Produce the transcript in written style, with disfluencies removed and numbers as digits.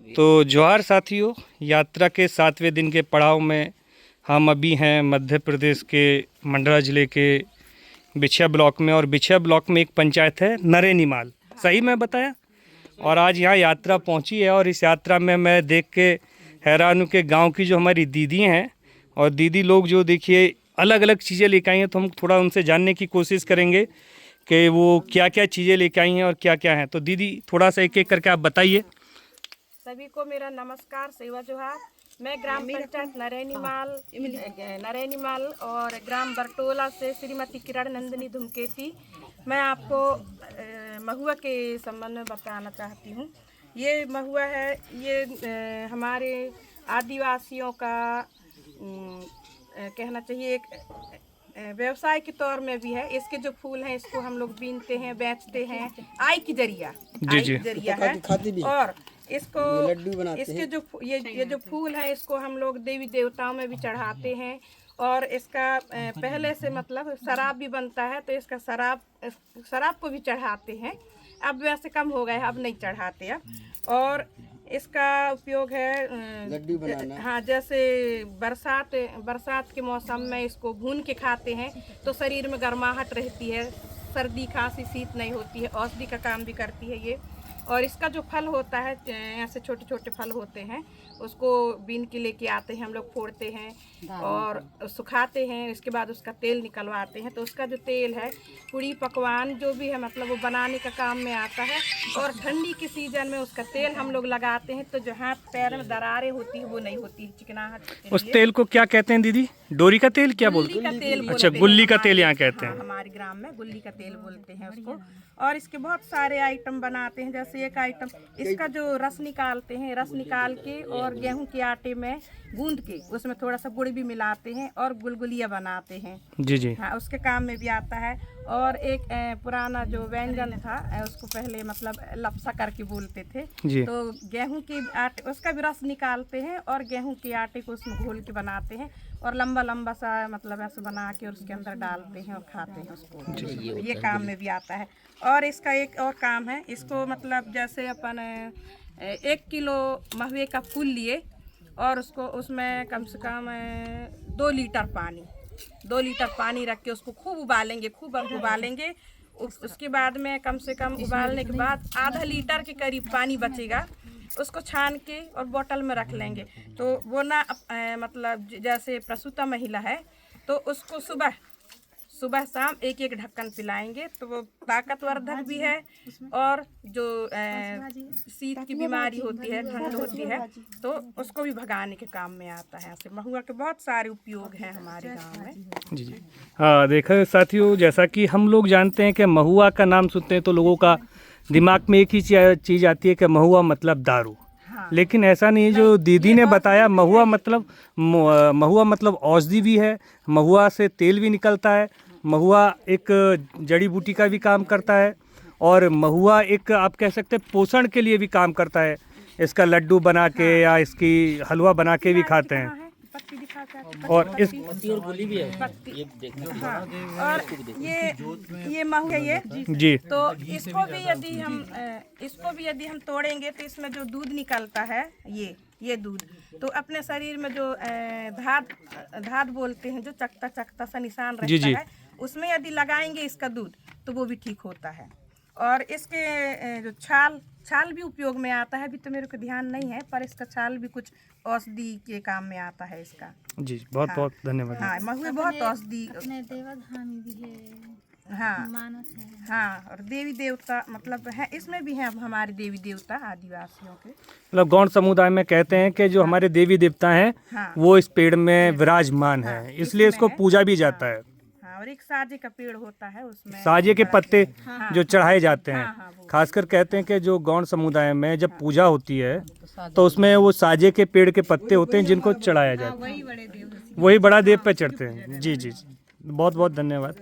तो जोहार साथियों, यात्रा के 7वें दिन के पड़ाव में हम अभी हैं मध्य प्रदेश के मंडला ज़िले के बिछिया ब्लॉक में। और बिछिया ब्लॉक में एक पंचायत है नरेनीमाल, सही मैं बताया। और आज यहाँ यात्रा पहुँची है और इस यात्रा में मैं देख के हैरान हूँ कि गाँव की जो हमारी दीदी हैं और दीदी लोग जो देखिए अलग अलग चीज़ें लेके आई हैं, तो हम थोड़ा उनसे जानने की कोशिश करेंगे कि वो क्या क्या चीज़ें लेके आई हैं और क्या क्या हैं। तो दीदी थोड़ा सा एक एक करके आप बताइए। सभी को मेरा नमस्कार, सेवा जोहार। मैं ग्राम पंचायत नरेनीमाल और ग्राम बरटोला से श्रीमती किरण नंदिनी धूमकेती। मैं आपको महुआ के संबंध में बताना चाहती हूँ। ये महुआ है, ये हमारे आदिवासियों का कहना चाहिए एक व्यवसाय के तौर में भी है। इसके जो फूल हैं इसको हम लोग बीनते हैं, बेचते हैं, आय की जरिया है। और इसको इसके जो ये जो फूल है इसको हम लोग देवी देवताओं में भी चढ़ाते हैं। और इसका पहले से मतलब शराब भी बनता है, तो इसका शराब को भी चढ़ाते हैं। अब वैसे कम हो गए, अब नहीं चढ़ाते अब। और इसका उपयोग है लड्डू बनाना। हाँ, जैसे बरसात के मौसम में इसको भून के खाते हैं तो शरीर में गर्माहट रहती है, सर्दी खांसी शीत नहीं होती है, औषधि का काम भी करती है ये। और इसका जो फल होता है, ऐसे छोटे छोटे फल होते हैं, उसको बीन के लेके आते हैं हम लोग, फोड़ते हैं और सुखाते हैं। इसके बाद उसका तेल निकलवाते हैं। तो उसका जो तेल है पूड़ी पकवान जो भी है मतलब वो बनाने का काम में आता है। और ठंडी के सीजन में उसका तेल हम लोग लगाते हैं तो जहाँ पैर में दरारें होती है वो नहीं होती, चिकनाहट। उस तेल को क्या कहते हैं दीदी? डोरी का तेल क्या बोलते हैं? अच्छा, गुल्ली का तेल यहाँ कहते हैं। हमारे ग्राम में गुल्ली का तेल बोलते हैं उसको। और इसके बहुत सारे आइटम बनाते हैं। जैसे एक आइटम इसका जो रस निकालते हैं, रस निकाल के और गेहूं के आटे में गूंद के उसमें थोड़ा सा गुड़ भी मिलाते हैं और गुलगुलिया बनाते हैं। जी जी हाँ, उसके काम में भी आता है। और एक पुराना जो व्यंजन था उसको पहले मतलब लपसा करके बोलते थे। तो गेहूं के आटे उसका भी रस निकालते हैं और गेहूं के आटे को उसमें घोल के बनाते हैं और लंबा लंबा सा मतलब ऐसे बना के और उसके अंदर डालते हैं और खाते हैं उसको। ये काम में भी आता है। और इसका एक और काम है, इसको मतलब जैसे अपन 1 किलो महुए का फूल लिए और उसको उसमें कम से कम 2 लीटर पानी रख के उसको खूब उबालेंगे। उसके बाद में कम से कम उबालने के बाद आधा लीटर के करीब पानी बचेगा, उसको छान के और बोतल में रख लेंगे। तो वो ना मतलब जैसे प्रसूता महिला है तो उसको सुबह शाम एक एक ढक्कन पिलाएंगे, तो वो ताकतवर्धक भी है। और जो शीत की बीमारी होती है, ठंड होती है, तो उसको भी भगाने के काम में आता है। ऐसे महुआ के बहुत सारे उपयोग हैं हमारे गांव में। जी जी हाँ, देखा साथियों, जैसा कि हम लोग जानते हैं कि महुआ का नाम सुनते हैं तो लोगों का दिमाग में एक ही चीज़ आती है कि महुआ मतलब दारू। लेकिन ऐसा नहीं है। जो दीदी ने बताया, महुआ मतलब औषधि भी है, महुआ से तेल भी निकलता है, महुआ एक जड़ी बूटी का भी काम करता है और महुआ एक आप कह सकते हैं पोषण के लिए भी काम करता है। इसका लड्डू बना के या इसकी हलवा बना के भी खाते हैं। और इस गोली भी है और ये महुआ ये जी, तो इसको भी यदि हम तोड़ेंगे तो इसमें जो दूध निकलता है ये दूध तो अपने शरीर में जो धात बोलते हैं, जो चकता सा निशान रहता है, उसमें यदि लगाएंगे इसका दूध तो वो भी ठीक होता है। और इसके जो छाल भी उपयोग में आता है। अभी तो मेरे को ध्यान नहीं है, पर इसका छाल भी कुछ औषधि के काम में आता है इसका। जी बहुत बहुत धन्यवाद। हाँ, महुए बहुत औषधि हाँ मानस है। हाँ, और देवी देवता मतलब है, इसमें भी हैं हमारे देवी देवता आदिवासियों के। मतलब गौड़ समुदाय में कहते हैं कि जो हमारे देवी देवता हैं वो इस पेड़ में विराजमान है, इसलिए इसको पूजा भी जाता है। और एक साजे का पेड़ होता है, उसमें साजे के पत्ते जो चढ़ाए जाते हैं। खासकर कहते हैं कि जो गौड़ समुदाय में जब पूजा होती है तो उसमें वो साजे के पेड़ के पत्ते होते हैं जिनको चढ़ाया जाता है, वही बड़ा देव पे चढ़ते हैं। जी जी जी, बहुत बहुत धन्यवाद।